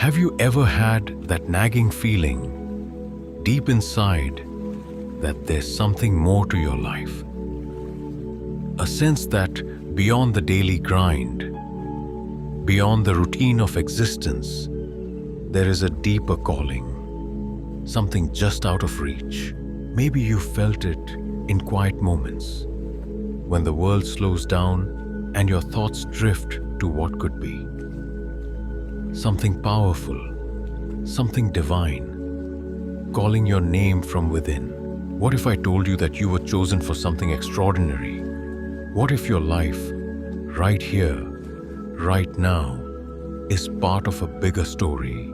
Have you ever had that nagging feeling deep inside that there's something more to your life? A sense that beyond the daily grind, beyond the routine of existence, there is a deeper calling, something just out of reach. Maybe you felt it in quiet moments, when the world slows down and your thoughts drift to what could be. Something powerful, something divine, calling your name from within. What if I told you that you were chosen for something extraordinary? What if your life, right here, right now, is part of a bigger story?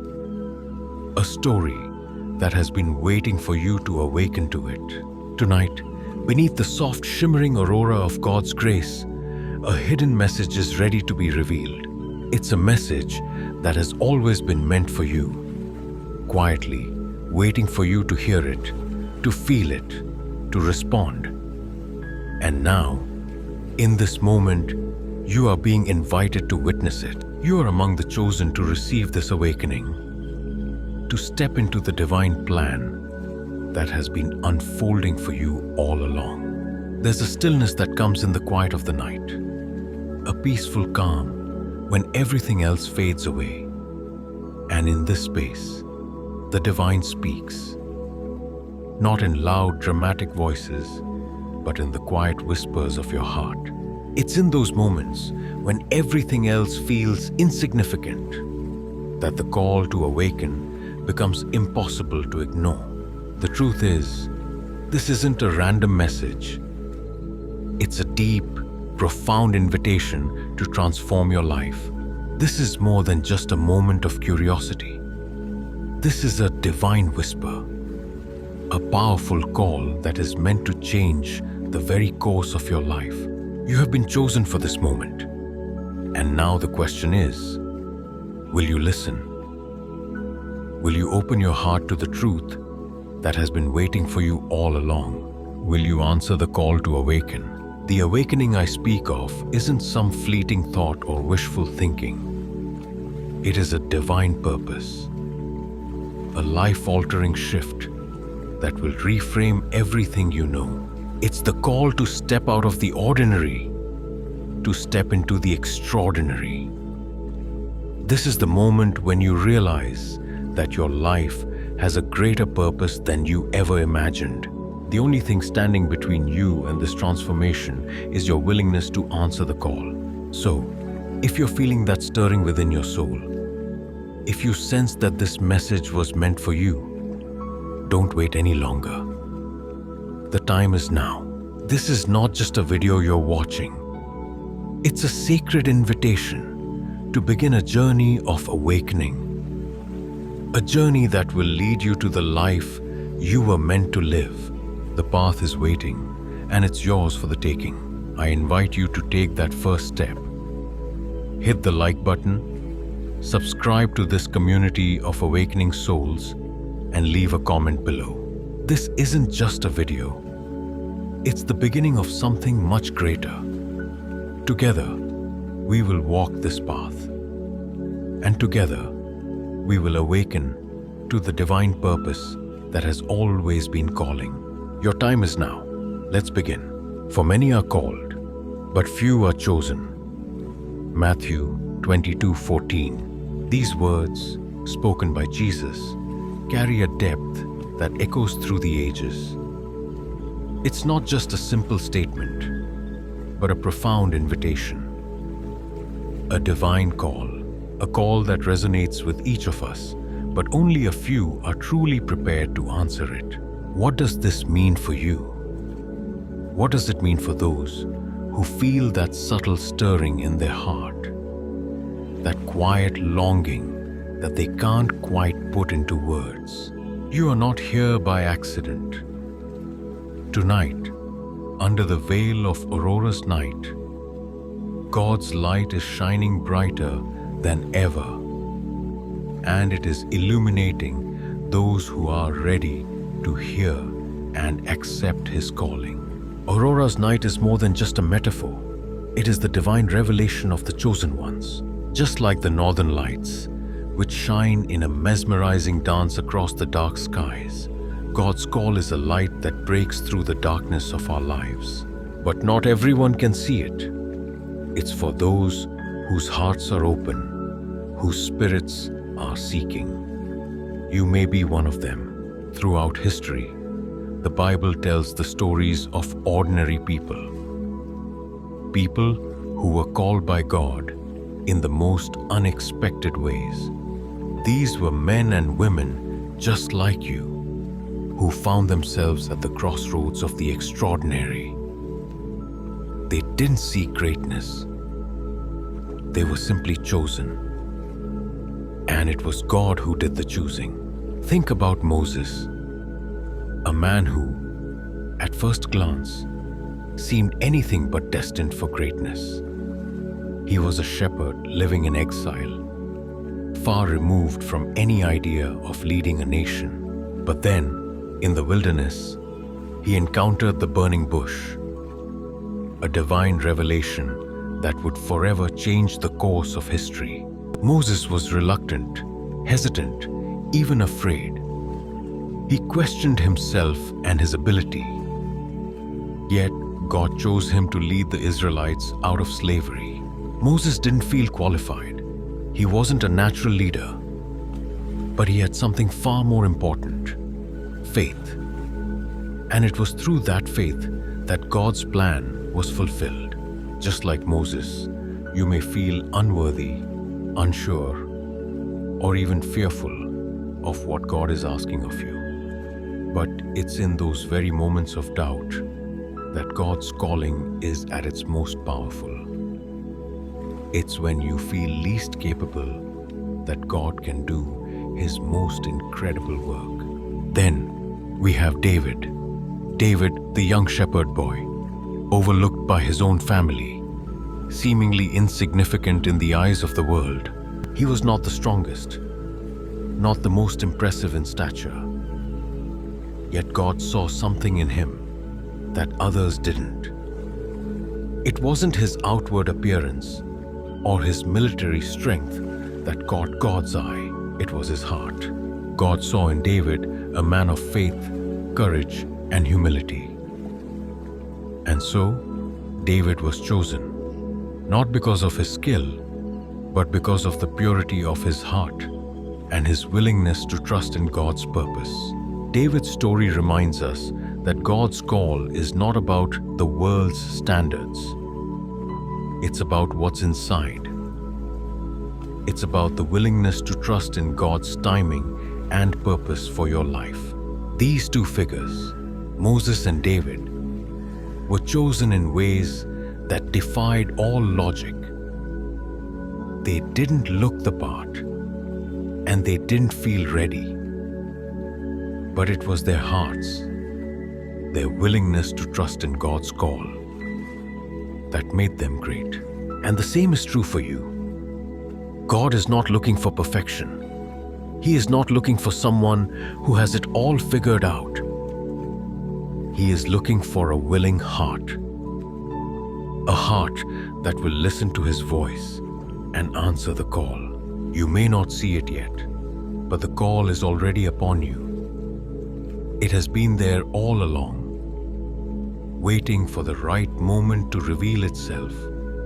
A story that has been waiting for you to awaken to it. Tonight, beneath the soft shimmering aurora of God's grace, a hidden message is ready to be revealed. It's a message that has always been meant for you, quietly waiting for you to hear it, to feel it, to respond. And now, in this moment, you are being invited to witness it. You are among the chosen to receive this awakening, to step into the divine plan that has been unfolding for you all along. There's a stillness that comes in the quiet of the night, a peaceful calm when everything else fades away. And in this space, the divine speaks, not in loud, dramatic voices, but in the quiet whispers of your heart. It's in those moments when everything else feels insignificant that the call to awaken becomes impossible to ignore. The truth is, this isn't a random message. It's a deep, profound invitation to transform your life. This is more than just a moment of curiosity. This is a divine whisper, a powerful call that is meant to change the very course of your life. You have been chosen for this moment. And now the question is, will you listen? Will you open your heart to the truth that has been waiting for you all along? Will you answer the call to awaken? The awakening I speak of isn't some fleeting thought or wishful thinking. It is a divine purpose, a life-altering shift that will reframe everything you know. It's the call to step out of the ordinary, to step into the extraordinary. This is the moment when you realize that your life has a greater purpose than you ever imagined. The only thing standing between you and this transformation is your willingness to answer the call. So, if you're feeling that stirring within your soul, if you sense that this message was meant for you, don't wait any longer. The time is now. This is not just a video you're watching. It's a sacred invitation to begin a journey of awakening. A journey that will lead you to the life you were meant to live. The path is waiting, and it's yours for the taking. I invite you to take that first step. Hit the like button, subscribe to this community of awakening souls, and leave a comment below. This isn't just a video. It's the beginning of something much greater. Together, we will walk this path. And together, we will awaken to the divine purpose that has always been calling. Your time is now. Let's begin. For many are called, but few are chosen. Matthew 22:14. These words, spoken by Jesus, carry a depth that echoes through the ages. It's not just a simple statement, but a profound invitation. A divine call, a call that resonates with each of us, but only a few are truly prepared to answer it. What does this mean for you? What does it mean for those who feel that subtle stirring in their heart, that quiet longing that they can't quite put into words? You are not here by accident. Tonight, under the veil of Aurora's night, God's light is shining brighter than ever, and it is illuminating those who are ready to hear and accept His calling. Aurora's night is more than just a metaphor. It is the divine revelation of the chosen ones. Just like the northern lights, which shine in a mesmerizing dance across the dark skies. God's call is a light that breaks through the darkness of our lives. But not everyone can see it. It's for those whose hearts are open, whose spirits are seeking. You may be one of them. Throughout history, the Bible tells the stories of ordinary people. People who were called by God in the most unexpected ways. These were men and women just like you, who found themselves at the crossroads of the extraordinary. They didn't seek greatness. They were simply chosen. And it was God who did the choosing. Think about Moses, a man who, at first glance, seemed anything but destined for greatness. He was a shepherd living in exile, far removed from any idea of leading a nation. But then, in the wilderness, he encountered the burning bush, a divine revelation that would forever change the course of history. Moses was reluctant, hesitant, even afraid. He questioned himself and his ability. Yet, God chose him to lead the Israelites out of slavery. Moses didn't feel qualified. He wasn't a natural leader. But he had something far more important: faith. And it was through that faith that God's plan was fulfilled. Just like Moses, you may feel unworthy, unsure, or even fearful of what God is asking of you. But it's in those very moments of doubt that God's calling is at its most powerful. It's when you feel least capable that God can do His most incredible work. Then we have David. David, the young shepherd boy, overlooked by his own family, seemingly insignificant in the eyes of the world. He was not the strongest, not the most impressive in stature. Yet God saw something in him that others didn't. It wasn't his outward appearance or his military strength that caught God's eye. It was his heart. God saw in David a man of faith, courage, and humility. And so, David was chosen, not because of his skill, but because of the purity of his heart and his willingness to trust in God's purpose. David's story reminds us that God's call is not about the world's standards. It's about what's inside. It's about the willingness to trust in God's timing and purpose for your life. These two figures, Moses and David, were chosen in ways that defied all logic. They didn't look the part, and they didn't feel ready. But it was their hearts, their willingness to trust in God's call, that made them great. And the same is true for you. God is not looking for perfection. He is not looking for someone who has it all figured out. He is looking for a willing heart. A heart that will listen to His voice and answer the call. You may not see it yet, but the call is already upon you. It has been there all along, waiting for the right moment to reveal itself.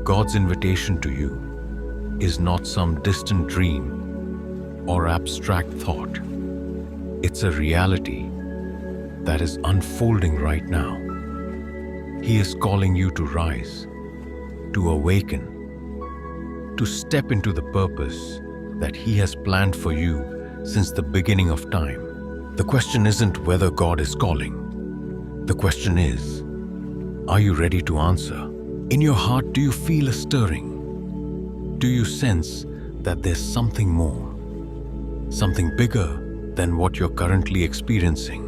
God's invitation to you is not some distant dream or abstract thought. It's a reality that is unfolding right now. He is calling you to rise, to awaken, to step into the purpose that He has planned for you since the beginning of time. The question isn't whether God is calling. The question is, are you ready to answer? In your heart, do you feel a stirring? Do you sense that there's something more, something bigger than what you're currently experiencing?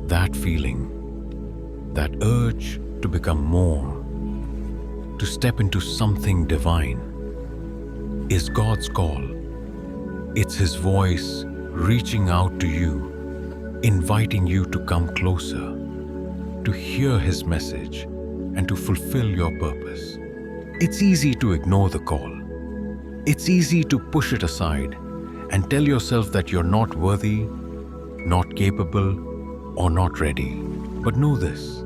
That feeling, that urge to become more, to step into something divine, is God's call. It's His voice reaching out to you, inviting you to come closer, to hear His message, and to fulfill your purpose. It's easy to ignore the call. It's easy to push it aside and tell yourself that you're not worthy, not capable, or not ready. But know this: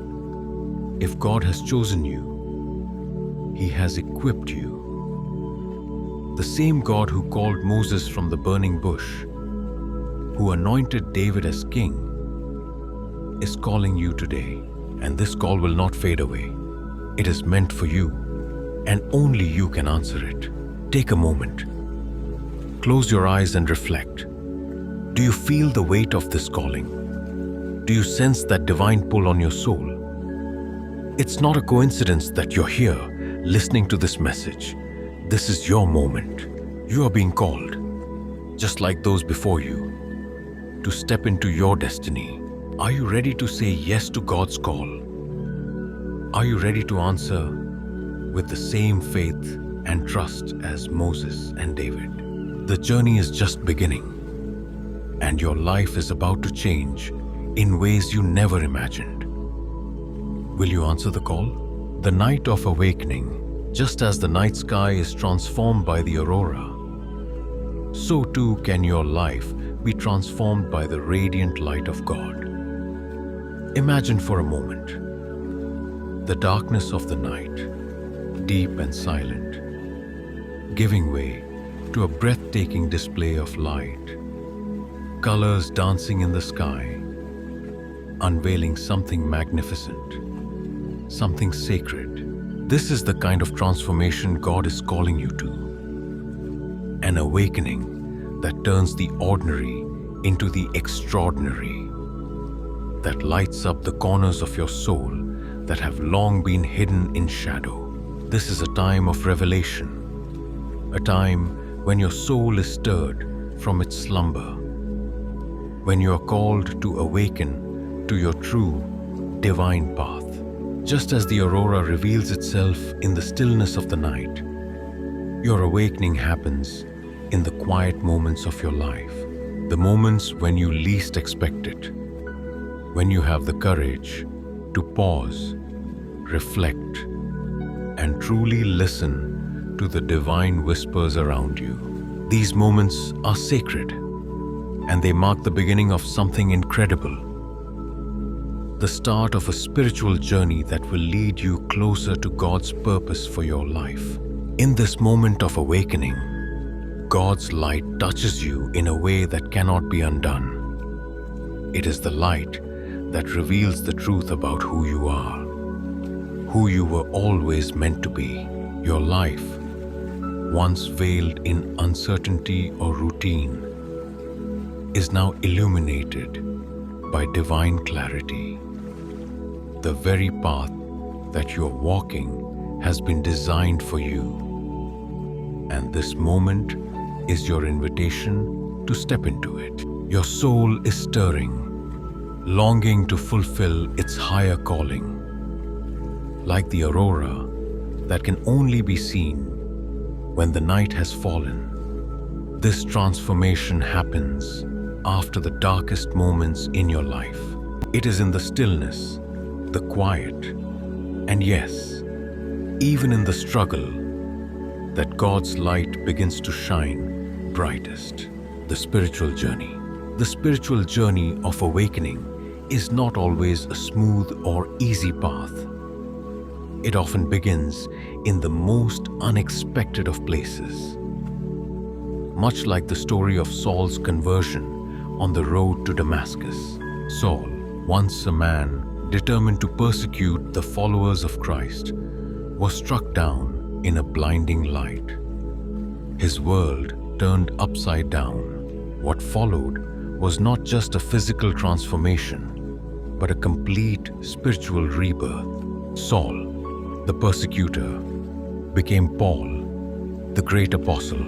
if God has chosen you, He has equipped you. The same God who called Moses from the burning bush, who anointed David as king, is calling you today. And this call will not fade away. It is meant for you, and only you can answer it. Take a moment. Close your eyes and reflect. Do you feel the weight of this calling? Do you sense that divine pull on your soul? It's not a coincidence that you're here listening to this message. This is your moment. You are being called, just like those before you, to step into your destiny. Are you ready to say yes to God's call? Are you ready to answer with the same faith and trust as Moses and David? The journey is just beginning, and your life is about to change in ways you never imagined. Will you answer the call? The night of awakening, just as the night sky is transformed by the aurora, so too can your life be transformed by the radiant light of God. Imagine for a moment the darkness of the night, deep and silent, giving way to a breathtaking display of light, colors dancing in the sky, unveiling something magnificent, something sacred. This is the kind of transformation God is calling you to. An awakening that turns the ordinary into the extraordinary, that lights up the corners of your soul that have long been hidden in shadow. This is a time of revelation, a time when your soul is stirred from its slumber, when you are called to awaken to your true divine path. Just as the aurora reveals itself in the stillness of the night, your awakening happens in the quiet moments of your life, the moments when you least expect it, when you have the courage to pause, reflect, and truly listen to the divine whispers around you. These moments are sacred, and they mark the beginning of something incredible, the start of a spiritual journey that will lead you closer to God's purpose for your life. In this moment of awakening, God's light touches you in a way that cannot be undone. It is the light that reveals the truth about who you are, who you were always meant to be. Your life, once veiled in uncertainty or routine, is now illuminated by divine clarity. The very path that you're walking has been designed for you, and this moment is your invitation to step into it. Your soul is stirring, longing to fulfill its higher calling. Like the aurora that can only be seen when the night has fallen, this transformation happens after the darkest moments in your life. It is in the stillness, the quiet, and yes, even in the struggle, that God's light begins to shine brightest. The spiritual journey. The spiritual journey of awakening is not always a smooth or easy path. It often begins in the most unexpected of places. Much like the story of Saul's conversion on the road to Damascus. Saul, once a man determined to persecute the followers of Christ, was struck down in a blinding light. His world turned upside down. What followed was not just a physical transformation, but a complete spiritual rebirth. Saul, the persecutor, became Paul, the great apostle,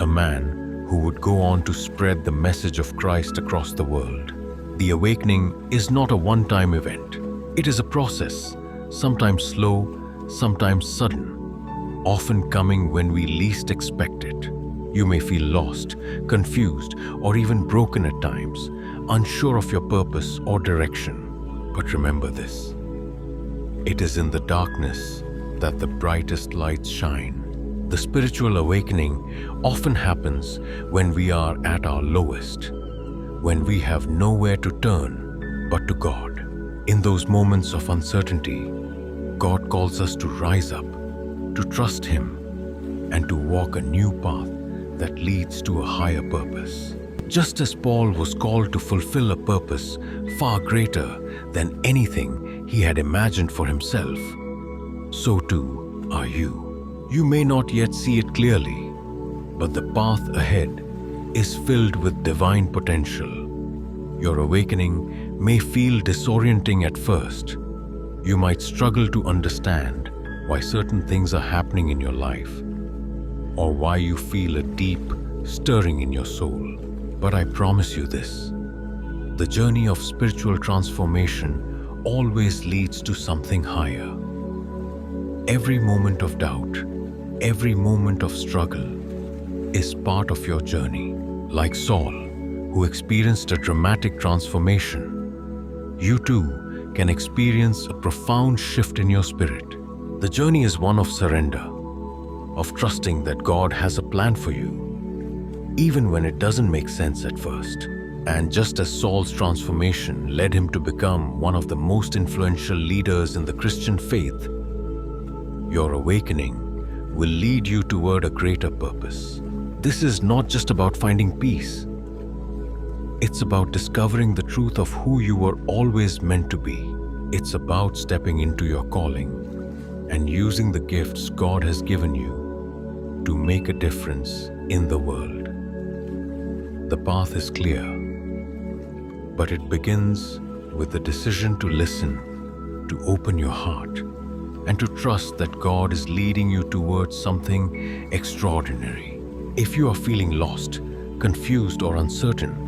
a man who would go on to spread the message of Christ across the world. The awakening is not a one-time event. It is a process, sometimes slow, sometimes sudden, often coming when we least expect it. You may feel lost, confused, or even broken at times, unsure of your purpose or direction. But remember this: it is in the darkness that the brightest lights shine. The spiritual awakening often happens when we are at our lowest, when we have nowhere to turn but to God. In those moments of uncertainty, God calls us to rise up, to trust Him, and to walk a new path that leads to a higher purpose. Just as Paul was called to fulfill a purpose far greater than anything he had imagined for himself, so too are you. You may not yet see it clearly, but the path ahead is filled with divine potential. Your awakening may feel disorienting at first. You might struggle to understand why certain things are happening in your life, or why you feel a deep stirring in your soul. But I promise you this: the journey of spiritual transformation always leads to something higher. Every moment of doubt, every moment of struggle is part of your journey. Like Saul, who experienced a dramatic transformation, you too can experience a profound shift in your spirit. The journey is one of surrender, of trusting that God has a plan for you, even when it doesn't make sense at first. And just as Saul's transformation led him to become one of the most influential leaders in the Christian faith, your awakening will lead you toward a greater purpose. This is not just about finding peace. It's about discovering the truth of who you were always meant to be. It's about stepping into your calling and using the gifts God has given you to make a difference in the world. The path is clear, but it begins with the decision to listen, to open your heart, and to trust that God is leading you towards something extraordinary. If you are feeling lost, confused, or uncertain,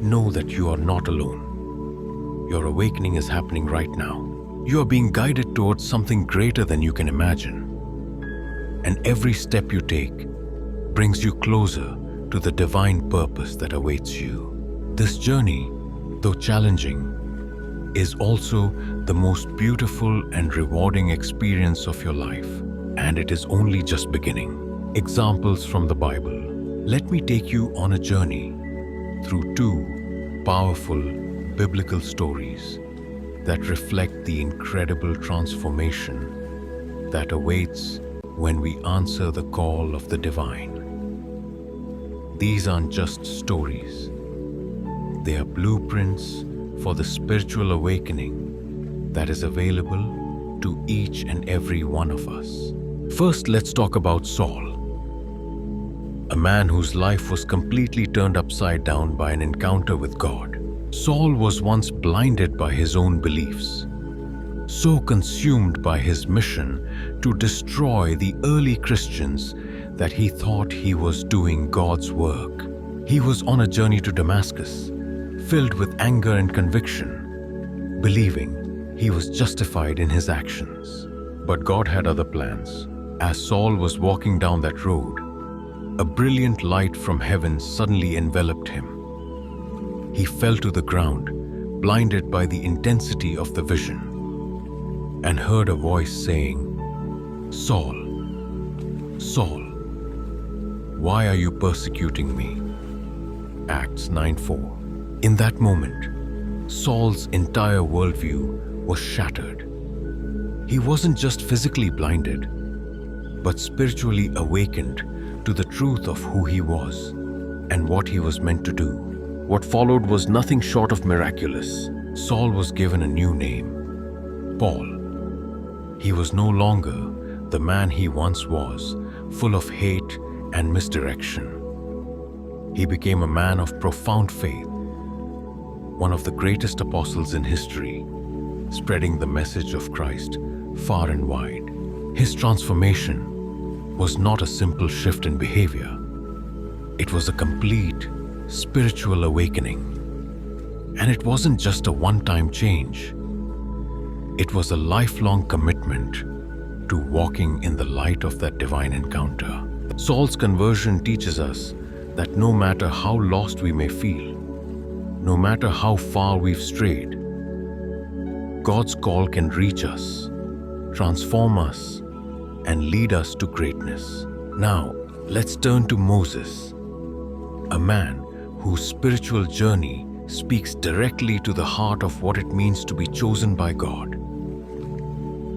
know that you are not alone. Your awakening is happening right now. You are being guided towards something greater than you can imagine. And every step you take brings you closer to the divine purpose that awaits you. This journey, though challenging, is also the most beautiful and rewarding experience of your life, and it is only just beginning. Examples from the Bible. Let me take you on a journey through two powerful biblical stories that reflect the incredible transformation that awaits when we answer the call of the divine. These aren't just stories. They are blueprints for the spiritual awakening that is available to each and every one of us. First, let's talk about Saul, a man whose life was completely turned upside down by an encounter with God. Saul was once blinded by his own beliefs, so consumed by his mission to destroy the early Christians that he thought he was doing God's work. He was on a journey to Damascus, filled with anger and conviction, believing he was justified in his actions. But God had other plans. As Saul was walking down that road, a brilliant light from heaven suddenly enveloped him. He fell to the ground, blinded by the intensity of the vision, and heard a voice saying, "Saul, Saul, why are you persecuting me?" Acts 9:4. In that moment, Saul's entire worldview was shattered. He wasn't just physically blinded, but spiritually awakened to the truth of who he was and what he was meant to do. What followed was nothing short of miraculous. Saul was given a new name, Paul. He was no longer the man he once was, full of hate and misdirection. He became a man of profound faith, one of the greatest apostles in history, spreading the message of Christ far and wide. His transformation was not a simple shift in behavior. It was a complete spiritual awakening. And it wasn't just a one-time change. It was a lifelong commitment to walking in the light of that divine encounter. Saul's conversion teaches us that no matter how lost we may feel, no matter how far we've strayed, God's call can reach us, transform us, and lead us to greatness. Now, let's turn to Moses, a man whose spiritual journey speaks directly to the heart of what it means to be chosen by God.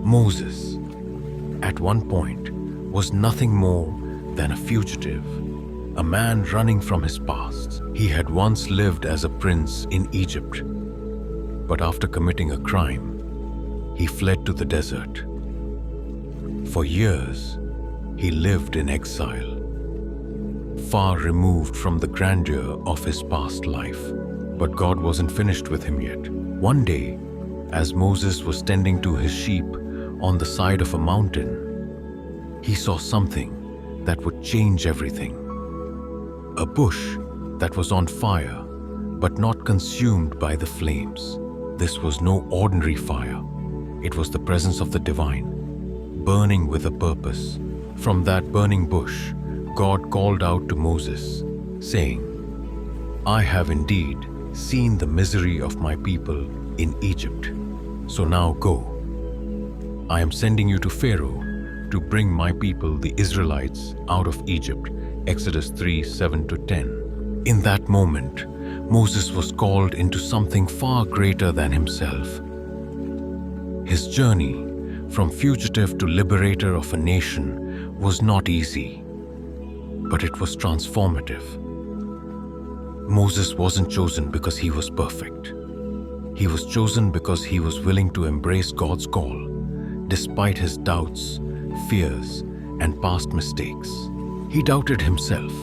Moses, at one point, was nothing more than a fugitive, a man running from his past. He had once lived as a prince in Egypt, but after committing a crime, he fled to the desert. For years, he lived in exile, far removed from the grandeur of his past life. But God wasn't finished with him yet. One day, as Moses was tending to his sheep on the side of a mountain, he saw something that would change everything. A bush that was on fire, but not consumed by the flames. This was no ordinary fire. It was the presence of the divine, burning with a purpose. From that burning bush, God called out to Moses, saying, "I have indeed seen the misery of my people in Egypt. So now go. I am sending you to Pharaoh to bring my people, the Israelites, out of Egypt." Exodus 3:7-10. In that moment, Moses was called into something far greater than himself. His journey from fugitive to liberator of a nation was not easy, but it was transformative. Moses wasn't chosen because he was perfect. He was chosen because he was willing to embrace God's call, despite his doubts, fears, and past mistakes. He doubted himself,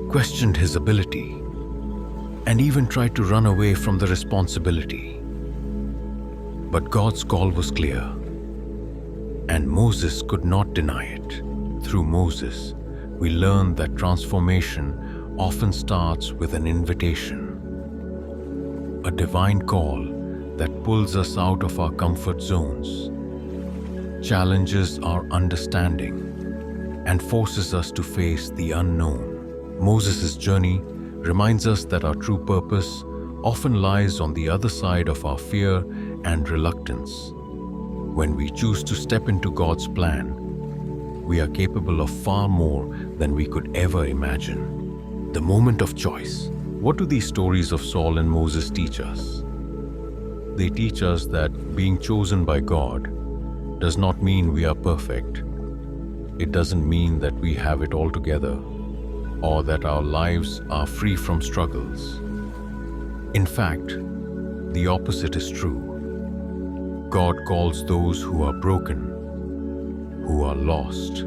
questioned his ability, and even tried to run away from the responsibility. But God's call was clear, and Moses could not deny it. Through Moses, we learn that transformation often starts with an invitation, a divine call that pulls us out of our comfort zones, challenges our understanding, and forces us to face the unknown. Moses' journey reminds us that our true purpose often lies on the other side of our fear and reluctance. When we choose to step into God's plan, we are capable of far more than we could ever imagine. The moment of choice. What do these stories of Saul and Moses teach us? They teach us that being chosen by God does not mean we are perfect. It doesn't mean that we have it all together or that our lives are free from struggles. In fact, the opposite is true. God calls those who are broken, who are lost,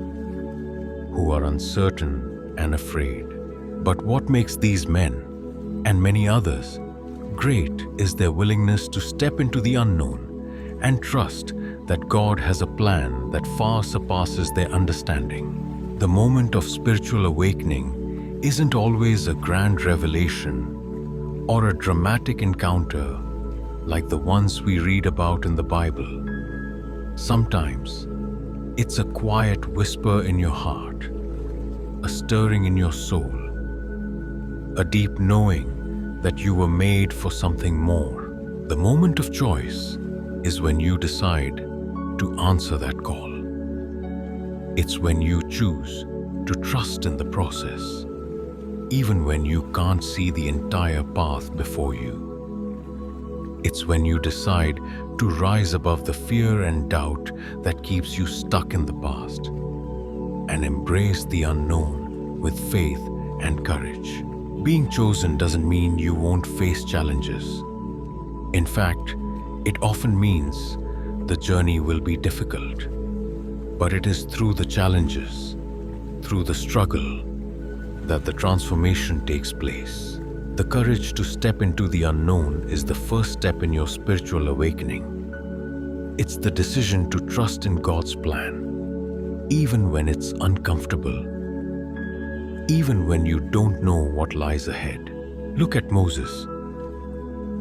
who are uncertain and afraid. But what makes these men, and many others, great is their willingness to step into the unknown and trust that God has a plan that far surpasses their understanding. The moment of spiritual awakening isn't always a grand revelation or a dramatic encounter like the ones we read about in the Bible. Sometimes, it's a quiet whisper in your heart, a stirring in your soul, a deep knowing that you were made for something more. The moment of choice is when you decide to answer that call. It's when you choose to trust in the process, even when you can't see the entire path before you. It's when you decide to rise above the fear and doubt that keeps you stuck in the past and embrace the unknown with faith and courage. Being chosen doesn't mean you won't face challenges. In fact, it often means the journey will be difficult. But it is through the challenges, through the struggle, that the transformation takes place. The courage to step into the unknown is the first step in your spiritual awakening. It's the decision to trust in God's plan, even when it's uncomfortable, even when you don't know what lies ahead. Look at Moses.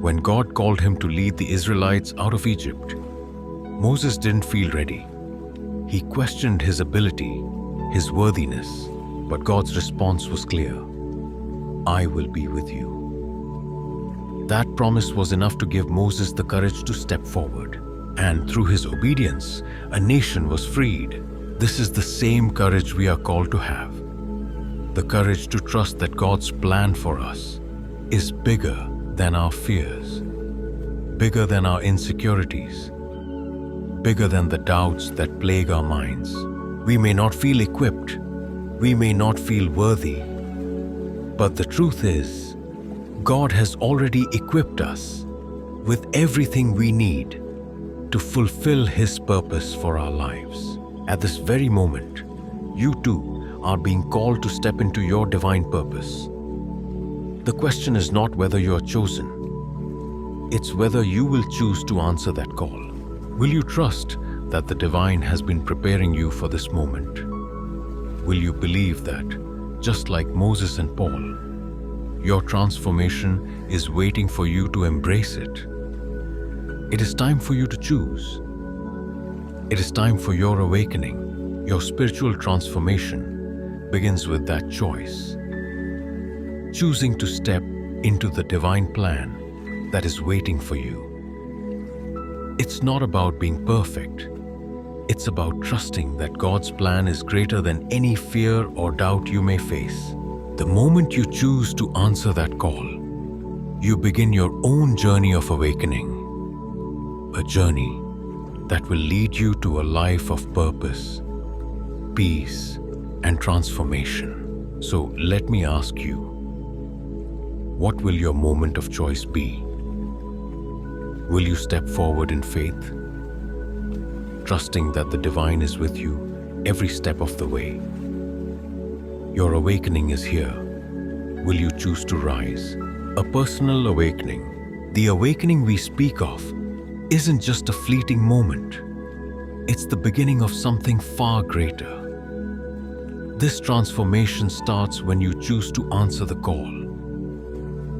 When God called him to lead the Israelites out of Egypt, Moses didn't feel ready. He questioned his ability, his worthiness, but God's response was clear: "I will be with you." That promise was enough to give Moses the courage to step forward. And through his obedience, a nation was freed. This is the same courage we are called to have. The courage to trust that God's plan for us is bigger than our fears, bigger than our insecurities, bigger than the doubts that plague our minds. We may not feel equipped, we may not feel worthy, but the truth is, God has already equipped us with everything we need to fulfill His purpose for our lives. At this very moment, you too are being called to step into your divine purpose. The question is not whether you are chosen, it's whether you will choose to answer that call. Will you trust that the divine has been preparing you for this moment? Will you believe that, just like Moses and Paul, your transformation is waiting for you to embrace it? It is time for you to choose. It is time for your awakening. Your spiritual transformation begins with that choice. Choosing to step into the divine plan that is waiting for you. It's not about being perfect. It's about trusting that God's plan is greater than any fear or doubt you may face. The moment you choose to answer that call, you begin your own journey of awakening. A journey that will lead you to a life of purpose, peace, and transformation. So let me ask you, what will your moment of choice be? Will you step forward in faith, trusting that the divine is with you every step of the way? Your awakening is here. Will you choose to rise? A personal awakening. The awakening we speak of isn't just a fleeting moment. It's the beginning of something far greater. This transformation starts when you choose to answer the call,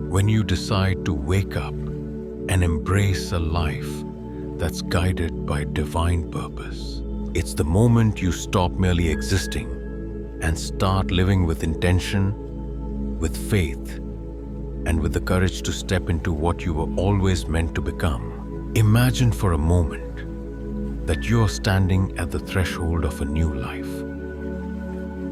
when you decide to wake up and embrace a life that's guided by divine purpose. It's the moment you stop merely existing and start living with intention, with faith, and with the courage to step into what you were always meant to become. Imagine for a moment that you are standing at the threshold of a new life.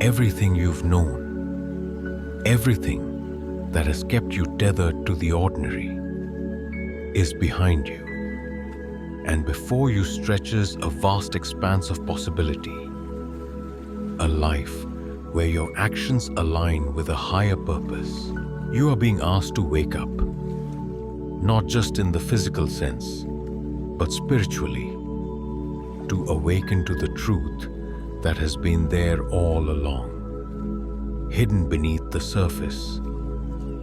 Everything you've known, everything that has kept you tethered to the ordinary, is behind you. And before you stretches a vast expanse of possibility, a life where your actions align with a higher purpose. You are being asked to wake up, not just in the physical sense, but spiritually, to awaken to the truth that has been there all along, hidden beneath the surface,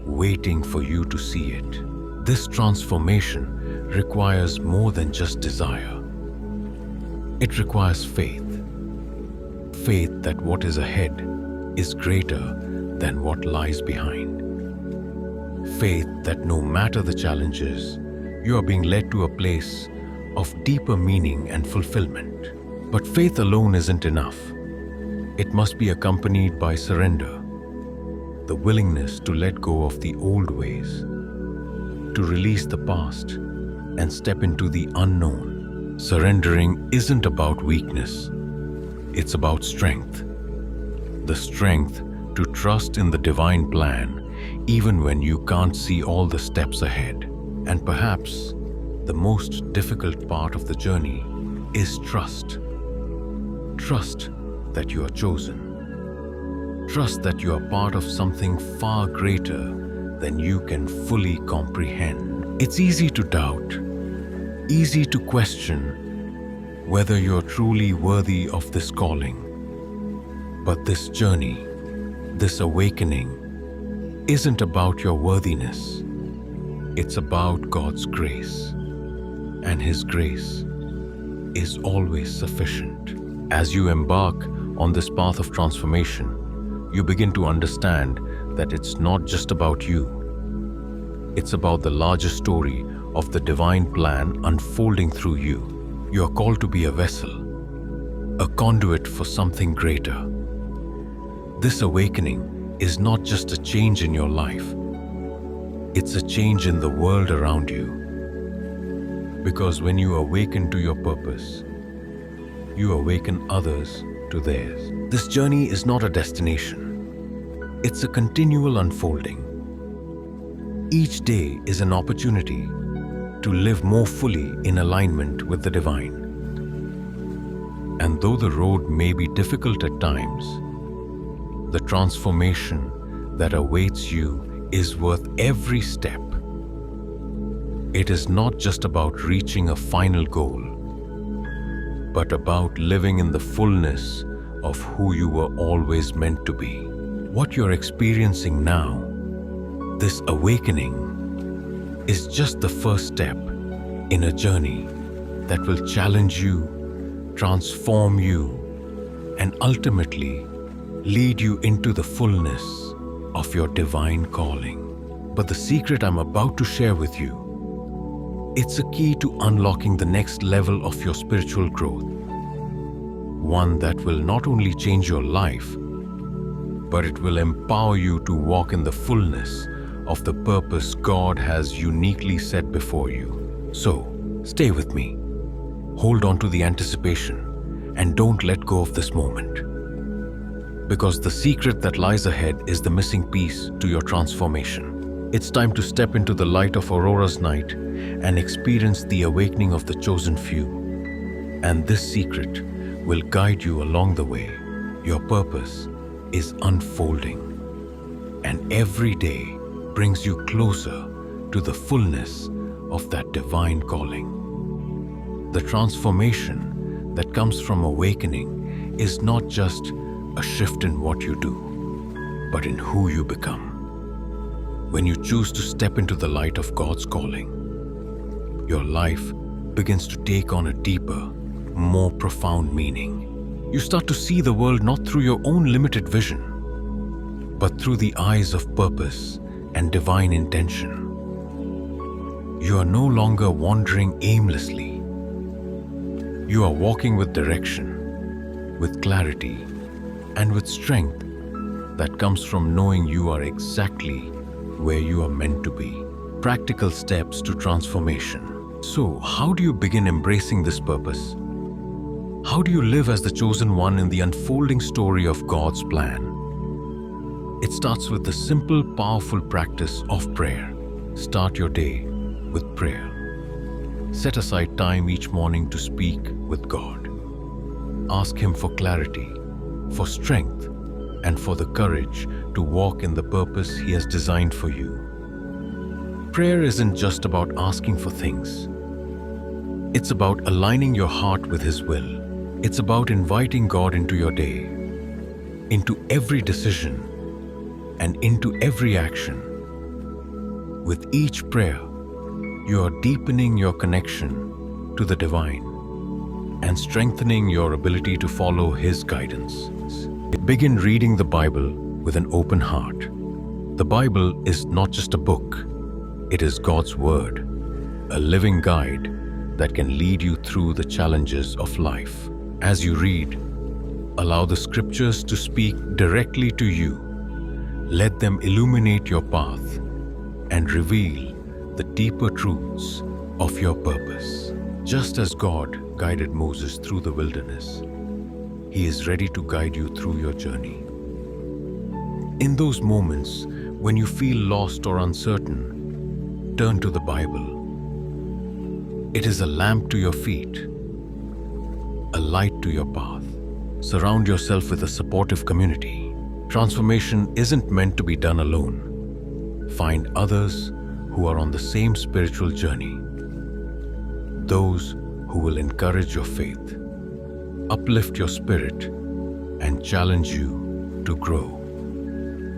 waiting for you to see it. This transformation requires more than just desire. It requires faith. Faith that what is ahead is greater than what lies behind. Faith that no matter the challenges, you are being led to a place of deeper meaning and fulfillment. But faith alone isn't enough. It must be accompanied by surrender, the willingness to let go of the old ways, to release the past and step into the unknown. Surrendering isn't about weakness. It's about strength. The strength to trust in the divine plan even when you can't see all the steps ahead. And perhaps the most difficult part of the journey is trust. Trust that you are chosen. Trust that you are part of something far greater than you can fully comprehend. It's easy to doubt, easy to question whether you're truly worthy of this calling. But this journey, this awakening, isn't about your worthiness. It's about God's grace. And His grace is always sufficient. As you embark on this path of transformation, you begin to understand that it's not just about you. It's about the larger story of the divine plan unfolding through you. You are called to be a vessel, a conduit for something greater. This awakening is not just a change in your life. It's a change in the world around you. Because when you awaken to your purpose, you awaken others to theirs. This journey is not a destination. It's a continual unfolding. Each day is an opportunity to live more fully in alignment with the divine. And though the road may be difficult at times, the transformation that awaits you is worth every step. It is not just about reaching a final goal, but about living in the fullness of who you were always meant to be. What you're experiencing now, this awakening, is just the first step in a journey that will challenge you, transform you, and ultimately lead you into the fullness of your divine calling. But the secret I'm about to share with you, it's a key to unlocking the next level of your spiritual growth. One that will not only change your life, but it will empower you to walk in the fullness of the purpose God has uniquely set before you. So, stay with me. Hold on to the anticipation and don't let go of this moment. Because the secret that lies ahead is the missing piece to your transformation. It's time to step into the light of Aurora's night and experience the awakening of the chosen few. And this secret will guide you along the way. Your purpose is unfolding, and every day brings you closer to the fullness of that divine calling. The transformation that comes from awakening is not just a shift in what you do, but in who you become. When you choose to step into the light of God's calling, your life begins to take on a deeper, more profound meaning. You start to see the world not through your own limited vision, but through the eyes of purpose and divine intention. You are no longer wandering aimlessly. You are walking with direction, with clarity, and with strength that comes from knowing you are exactly where you are meant to be. Practical steps to transformation. So, how do you begin embracing this purpose? How do you live as the chosen one in the unfolding story of God's plan? It starts with the simple, powerful practice of prayer. Start your day with prayer. Set aside time each morning to speak with God. Ask Him for clarity, for strength, and for the courage to walk in the purpose He has designed for you. Prayer isn't just about asking for things. It's about aligning your heart with His will. It's about inviting God into your day, into every decision, and into every action. With each prayer, you are deepening your connection to the divine and strengthening your ability to follow His guidance. Begin reading the Bible with an open heart. The Bible is not just a book. It is God's Word, a living guide that can lead you through the challenges of life. As you read, allow the Scriptures to speak directly to you. Let them illuminate your path and reveal the deeper truths of your purpose. Just as God guided Moses through the wilderness, He is ready to guide you through your journey. In those moments when you feel lost or uncertain, turn to the Bible. It is a lamp to your feet, a light to your path. Surround yourself with a supportive community. Transformation isn't meant to be done alone. Find others who are on the same spiritual journey. Those who will encourage your faith, uplift your spirit, and challenge you to grow.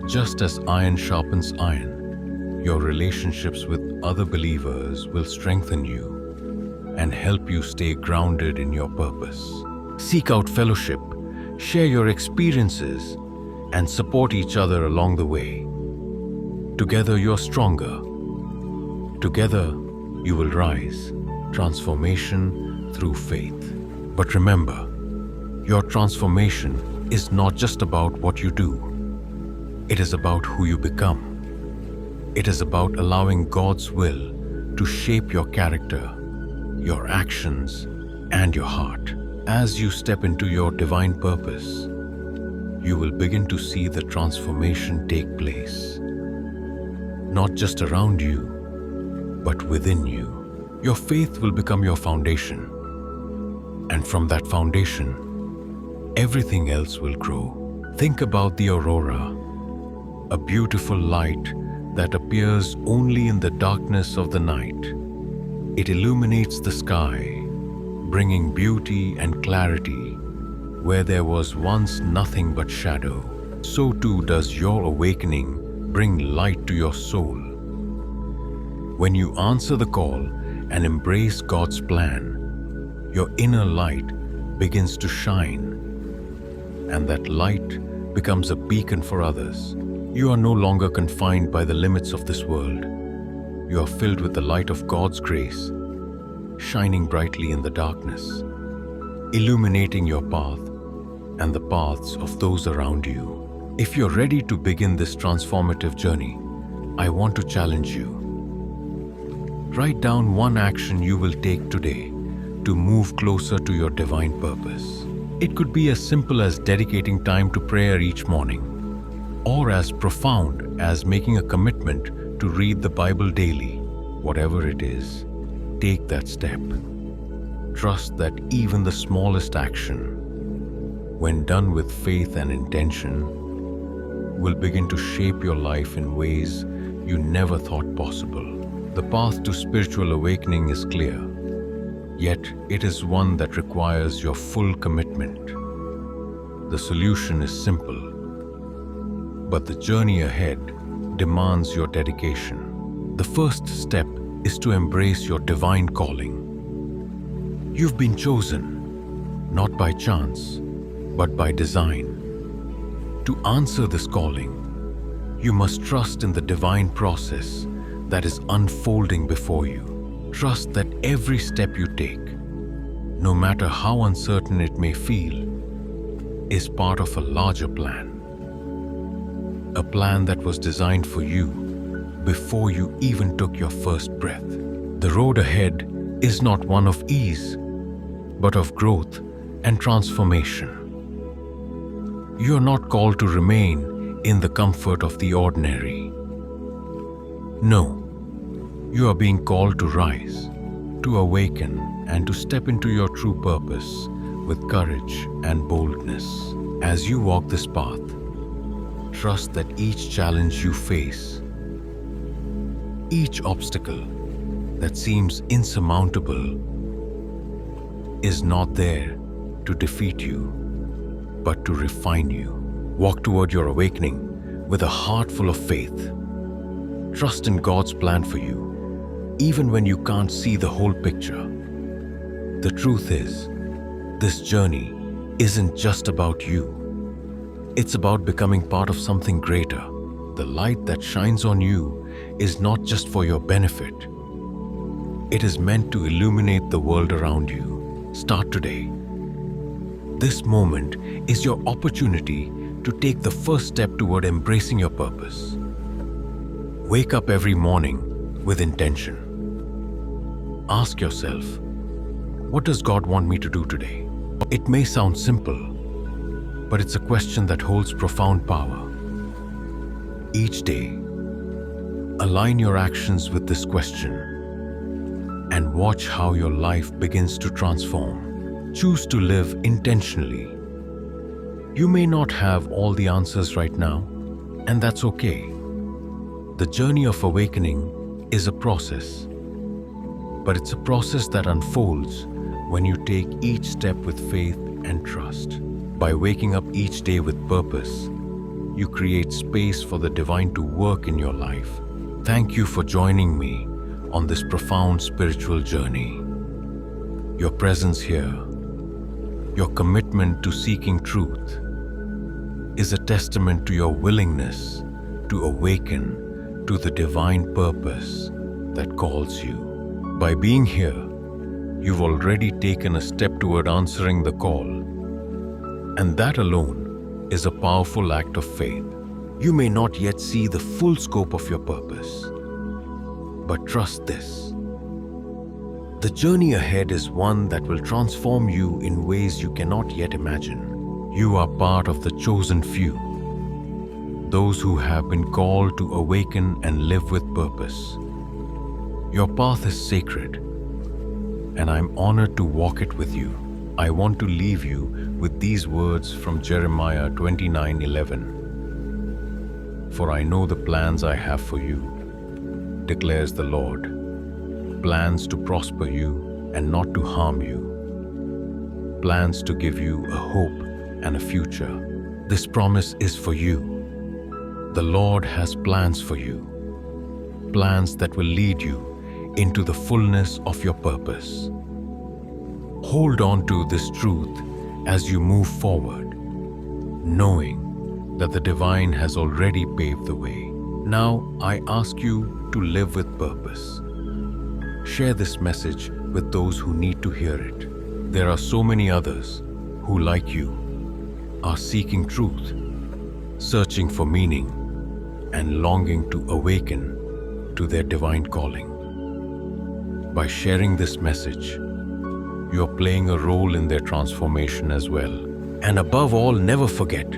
Just as iron sharpens iron, your relationships with other believers will strengthen you and help you stay grounded in your purpose. Seek out fellowship, share your experiences, and support each other along the way. Together you're stronger. Together you will rise. Transformation through faith. But remember, your transformation is not just about what you do. It is about who you become. It is about allowing God's will to shape your character, your actions, and your heart. As you step into your divine purpose, you will begin to see the transformation take place, not just around you, but within you. Your faith will become your foundation, and from that foundation, everything else will grow. Think about the aurora, a beautiful light that appears only in the darkness of the night. It illuminates the sky, bringing beauty and clarity where there was once nothing but shadow. So too does your awakening bring light to your soul. When you answer the call and embrace God's plan, your inner light begins to shine, and that light becomes a beacon for others. You are no longer confined by the limits of this world. You are filled with the light of God's grace, shining brightly in the darkness, illuminating your path and the paths of those around you. If you're ready to begin this transformative journey, I want to challenge you. Write down one action you will take today to move closer to your divine purpose. It could be as simple as dedicating time to prayer each morning, or as profound as making a commitment to read the Bible daily. Whatever it is, take that step. Trust that even the smallest action, when done with faith and intention, will begin to shape your life in ways you never thought possible. The path to spiritual awakening is clear, yet it is one that requires your full commitment. The solution is simple, but the journey ahead demands your dedication. The first step is to embrace your divine calling. You've been chosen, not by chance, but by design. To answer this calling, you must trust in the divine process that is unfolding before you. Trust that every step you take, no matter how uncertain it may feel, is part of a larger plan. A plan that was designed for you before you even took your first breath. The road ahead is not one of ease, but of growth and transformation. You are not called to remain in the comfort of the ordinary. No, you are being called to rise, to awaken, and to step into your true purpose with courage and boldness. As you walk this path, trust that each challenge you face, each obstacle that seems insurmountable, is not there to defeat you, but to refine you. Walk toward your awakening with a heart full of faith. Trust in God's plan for you, even when you can't see the whole picture. The truth is, this journey isn't just about you. It's about becoming part of something greater. The light that shines on you is not just for your benefit. It is meant to illuminate the world around you. Start today. This moment is your opportunity to take the first step toward embracing your purpose. Wake up every morning with intention. Ask yourself, what does God want me to do today? It may sound simple, but it's a question that holds profound power. Each day, align your actions with this question and watch how your life begins to transform. Choose to live intentionally. You may not have all the answers right now, and that's okay. The journey of awakening is a process, but it's a process that unfolds when you take each step with faith and trust. By waking up each day with purpose, you create space for the divine to work in your life. Thank you for joining me on this profound spiritual journey. Your presence here, your commitment to seeking truth, is a testament to your willingness to awaken to the divine purpose that calls you. By being here, you've already taken a step toward answering the call, and that alone is a powerful act of faith. You may not yet see the full scope of your purpose, but trust this. The journey ahead is one that will transform you in ways you cannot yet imagine. You are part of the chosen few, those who have been called to awaken and live with purpose. Your path is sacred, and I'm honored to walk it with you. I want to leave you with these words from Jeremiah 29:11. For I know the plans I have for you, declares the Lord, plans to prosper you and not to harm you, plans to give you a hope and a future. This promise is for you. The Lord has plans for you, plans that will lead you into the fullness of your purpose. Hold on to this truth as you move forward, knowing that the divine has already paved the way. Now I ask you to live with purpose. Share this message with those who need to hear it. There are so many others who, like you, are seeking truth, searching for meaning, and longing to awaken to their divine calling. By sharing this message, you are playing a role in their transformation as well. And above all, never forget,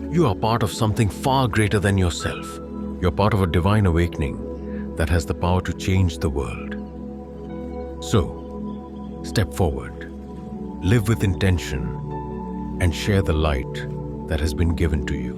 you are part of something far greater than yourself. You're part of a divine awakening that has the power to change the world. So, step forward, live with intention, and share the light that has been given to you.